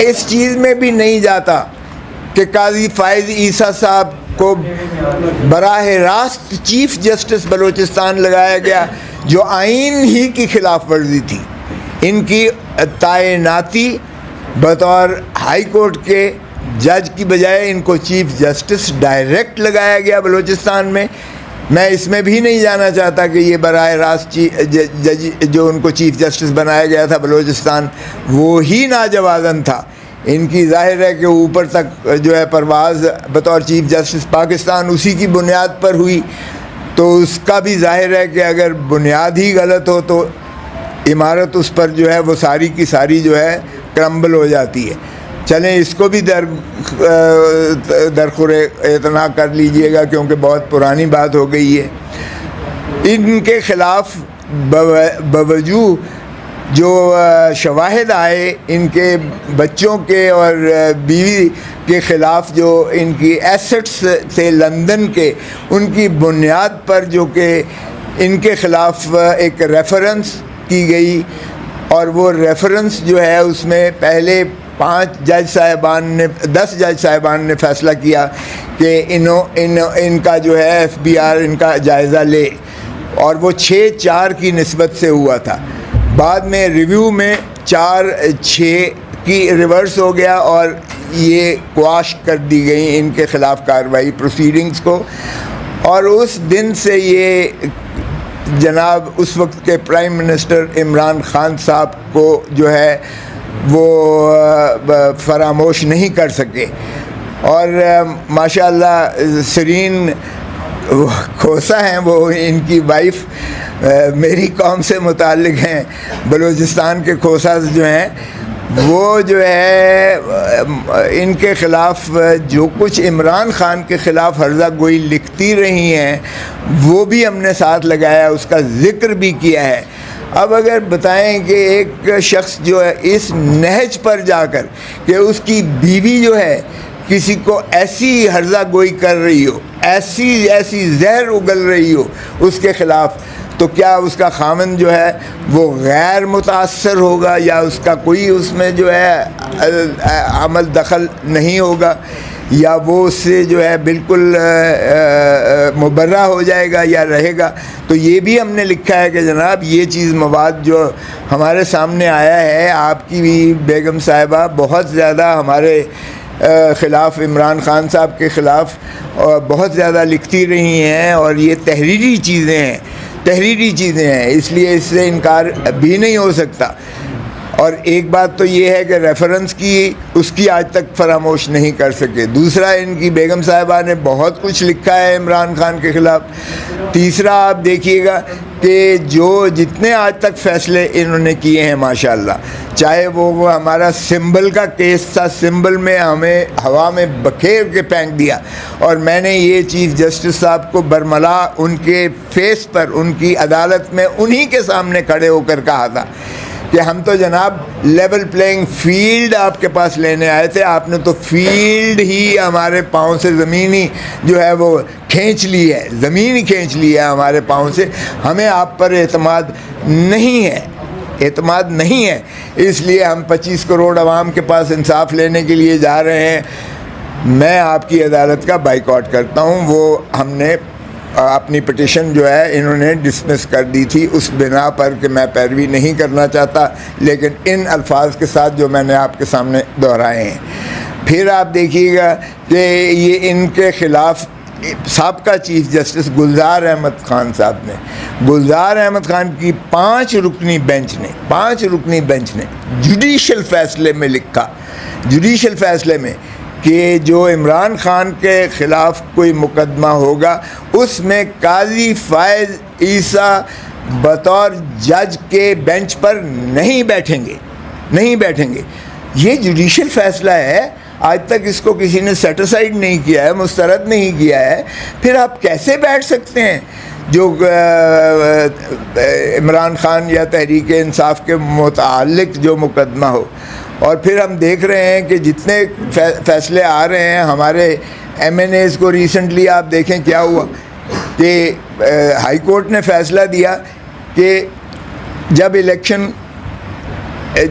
اس چیز میں بھی نہیں جاتا کہ قاضی فائز عیسیٰ صاحب کو براہ راست چیف جسٹس بلوچستان لگایا گیا، جو آئین ہی کی خلاف ورزی تھی۔ ان کی تعیناتی بطور ہائی کورٹ کے جج کی بجائے ان کو چیف جسٹس ڈائریکٹ لگایا گیا بلوچستان میں۔ میں اس میں بھی نہیں جانا چاہتا کہ یہ براہ راست جج جو ان کو چیف جسٹس بنایا گیا تھا بلوچستان، وہی ناجوازن تھا۔ ان کی ظاہر ہے کہ اوپر تک جو ہے پرواز بطور چیف جسٹس پاکستان اسی کی بنیاد پر ہوئی، تو اس کا بھی ظاہر ہے کہ اگر بنیاد ہی غلط ہو تو عمارت اس پر جو ہے وہ ساری کی ساری جو ہے کرمبل ہو جاتی ہے۔ چلیں اس کو بھی درخور اعتنا کر لیجئے گا، کیونکہ بہت پرانی بات ہو گئی ہے۔ ان کے خلاف بوجوہ جو شواہد آئے، ان کے بچوں کے اور بیوی کے خلاف جو ان کی ایسٹس تھے لندن کے، ان کی بنیاد پر جو کہ ان کے خلاف ایک ریفرنس کی گئی، اور وہ ریفرنس جو ہے اس میں پہلے 10 جج صاحبان نے فیصلہ کیا کہ ان کا جو ہے ایف بی آر ان کا جائزہ لے، اور وہ 6-4 کی نسبت سے ہوا تھا۔ بعد میں ریویو میں 4-6 کی ریورس ہو گیا، اور یہ قواش کر دی گئی ان کے خلاف کارروائی پروسیڈنگز کو۔ اور اس دن سے یہ جناب اس وقت کے پرائم منسٹر عمران خان صاحب کو جو ہے وہ فراموش نہیں کر سکے۔ اور ماشاءاللہ سرین کھوسا ہیں، وہ ان کی وائف میری قوم سے متعلق ہیں، بلوچستان کے کھوسا جو ہیں، وہ جو ہے ان کے خلاف جو کچھ عمران خان کے خلاف ہرزہ گوئی لکھتی رہی ہیں وہ بھی ہم نے ساتھ لگایا، اس کا ذکر بھی کیا ہے۔ اب اگر بتائیں کہ ایک شخص جو ہے اس نہج پر جا کر کہ اس کی بیوی جو ہے کسی کو ایسی ہرزہ گوئی کر رہی ہو، ایسی زہر اگل رہی ہو اس کے خلاف، تو کیا اس کا خامن جو ہے وہ غیر متاثر ہوگا، یا اس کا کوئی اس میں جو ہے عمل دخل نہیں ہوگا، یا وہ اس سے جو ہے بالکل مبرہ ہو جائے گا یا رہے گا؟ تو یہ بھی ہم نے لکھا ہے کہ جناب یہ چیز مواد جو ہمارے سامنے آیا ہے، آپ کی بھی بیگم صاحبہ بہت زیادہ ہمارے خلاف، عمران خان صاحب کے خلاف بہت زیادہ لکھتی رہی ہیں، اور یہ تحریری چیزیں ہیں، اس لیے اس سے انکار بھی نہیں ہو سکتا۔ اور ایک بات تو یہ ہے کہ ریفرنس کی اس کی آج تک فراموش نہیں کر سکے۔ دوسرا، ان کی بیگم صاحبہ نے بہت کچھ لکھا ہے عمران خان کے خلاف۔ تیسرا، آپ دیکھیے گا کہ جتنے آج تک فیصلے انہوں نے کیے ہیں ماشاءاللہ، چاہے وہ ہمارا سمبل کا کیس تھا، سمبل میں ہمیں ہوا میں بکھیر کے پھینک دیا، اور میں نے یہ چیف جسٹس صاحب کو برملا ان کے فیس پر ان کی عدالت میں انہی کے سامنے کھڑے ہو کر کہا تھا کہ ہم تو جناب لیول پلینگ فیلڈ آپ کے پاس لینے آئے تھے، آپ نے تو فیلڈ ہی ہمارے پاؤں سے زمین ہی جو ہے وہ کھینچ لی ہے، زمین ہی کھینچ لی ہے ہمارے پاؤں سے۔ ہمیں آپ پر اعتماد نہیں ہے، اس لیے ہم 25 کروڑ عوام کے پاس انصاف لینے کے لیے جا رہے ہیں۔ میں آپ کی عدالت کا بائیکاٹ کرتا ہوں۔ وہ ہم نے اپنی پٹیشن جو ہے انہوں نے ڈسمس کر دی تھی اس بنا پر کہ میں پیروی نہیں کرنا چاہتا، لیکن ان الفاظ کے ساتھ جو میں نے آپ کے سامنے دہرائے ہیں۔ پھر آپ دیکھیے گا کہ یہ ان کے خلاف سابقہ چیف جسٹس گلزار احمد خان صاحب نے، گلزار احمد خان کی 5 رکنی بینچ نے جوڈیشل فیصلے میں لکھا، جوڈیشل فیصلے میں، کہ جو عمران خان کے خلاف کوئی مقدمہ ہوگا اس میں قاضی فائز عیسیٰ بطور جج کے بینچ پر نہیں بیٹھیں گے۔ یہ جوڈیشل فیصلہ ہے، آج تک اس کو کسی نے سیٹسفائیڈ نہیں کیا ہے، مسترد نہیں کیا ہے، پھر آپ کیسے بیٹھ سکتے ہیں؟ جو عمران خان یا تحریک انصاف کے متعلق جو مقدمہ ہو۔ اور پھر ہم دیکھ رہے ہیں کہ جتنے فیصلے آ رہے ہیں ہمارے ایم این ایز کو، ریسنٹلی آپ دیکھیں کیا ہوا کہ ہائی کورٹ نے فیصلہ دیا کہ جب الیکشن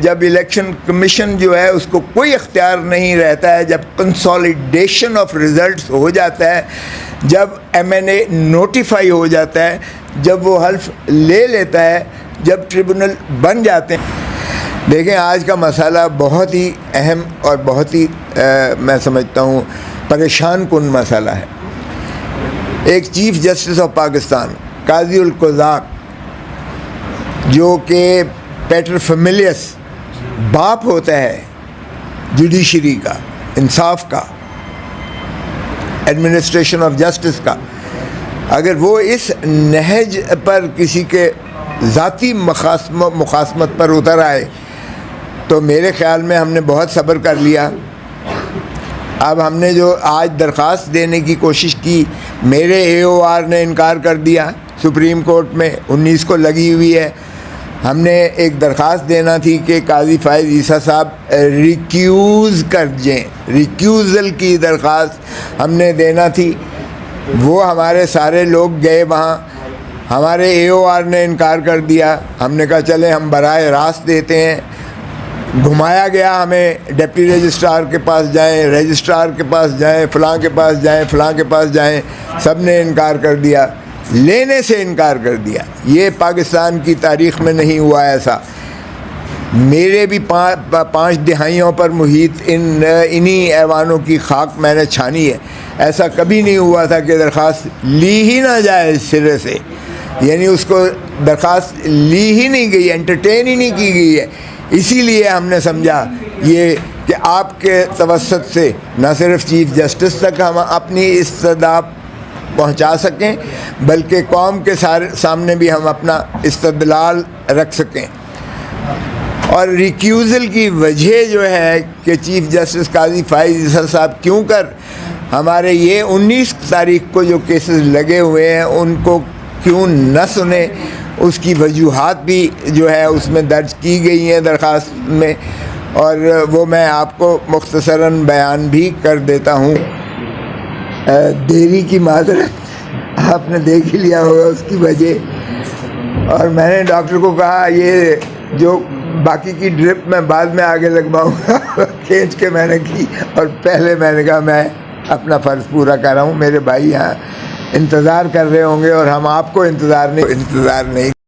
جب الیکشن کمیشن جو ہے اس کو کوئی اختیار نہیں رہتا ہے، جب کنسالیڈیشن آف ریزلٹس ہو جاتا ہے، جب ایم این اے نوٹیفائی ہو جاتا ہے، جب وہ حلف لے لیتا ہے، جب ٹریبونل بن جاتے ہیں. دیکھیں آج کا مسئلہ بہت ہی اہم اور بہت ہی میں سمجھتا ہوں پریشان کن مسئلہ ہے. ایک چیف جسٹس آف پاکستان قاضی القضات جو کہ پیٹر فیملیس باپ ہوتا ہے جوڈیشری کا، انصاف کا، ایڈمنسٹریشن آف جسٹس کا، اگر وہ اس نہج پر کسی کے ذاتی مخاصمت پر اتر آئے تو میرے خیال میں ہم نے بہت صبر کر لیا. اب ہم نے جو آج درخواست دینے کی کوشش کی، میرے اے او آر نے انکار کر دیا سپریم کورٹ میں، 19 کو لگی ہوئی ہے. ہم نے ایک درخواست دینا تھی کہ قاضی فائز عیسیٰ صاحب ریکیوز کر جائیں، ریکیوزل کی درخواست ہم نے دینا تھی. وہ ہمارے سارے لوگ گئے وہاں، ہمارے اے او آر نے انکار کر دیا. ہم نے کہا چلیں ہم براہ راست دیتے ہیں. گھمایا گیا ہمیں، ڈپٹی رجسٹرار کے پاس جائیں، رجسٹرار کے پاس جائیں، فلاں کے پاس جائیں، فلاں کے پاس جائیں، سب نے انکار کر دیا، لینے سے انکار کر دیا. یہ پاکستان کی تاریخ میں نہیں ہوا ایسا. میرے بھی 5 دہائیوں پر محیط انہی ایوانوں کی خاک میں نے چھانی ہے. ایسا کبھی نہیں ہوا تھا کہ درخواست لی ہی نہ جائے سرے سے، یعنی اس کو درخواست لی ہی نہیں گئی، انٹرٹین ہی نہیں کی گئی ہے. اسی لیے ہم نے سمجھا یہ کہ آپ کے توسط سے نہ صرف چیف جسٹس تک ہم اپنی استدعا پہنچا سکیں بلکہ قوم کے سامنے بھی ہم اپنا استدلال رکھ سکیں. اور ریکیوزل کی وجہ جو ہے کہ چیف جسٹس قاضی فائز عیسیٰ صاحب کیوں کر ہمارے یہ 19 تاریخ کو جو کیسز لگے ہوئے ہیں ان کو کیوں نہ سنیں، اس کی وجوہات بھی جو ہے اس میں درج کی گئی ہیں درخواست میں، اور وہ میں آپ کو مختصراً بیان بھی کر دیتا ہوں. دیری کی معذرت، آپ نے دیکھ ہی لیا ہوگا اس کی وجہ. اور میں نے ڈاکٹر کو کہا یہ جو باقی کی ڈرپ میں بعد میں آگے لگواؤں گا، کھینچ کے میں نے کی، اور پہلے میں نے کہا میں اپنا فرض پورا کر رہا ہوں. میرے بھائی یہاں انتظار کر رہے ہوں گے اور ہم آپ کو انتظار نہیں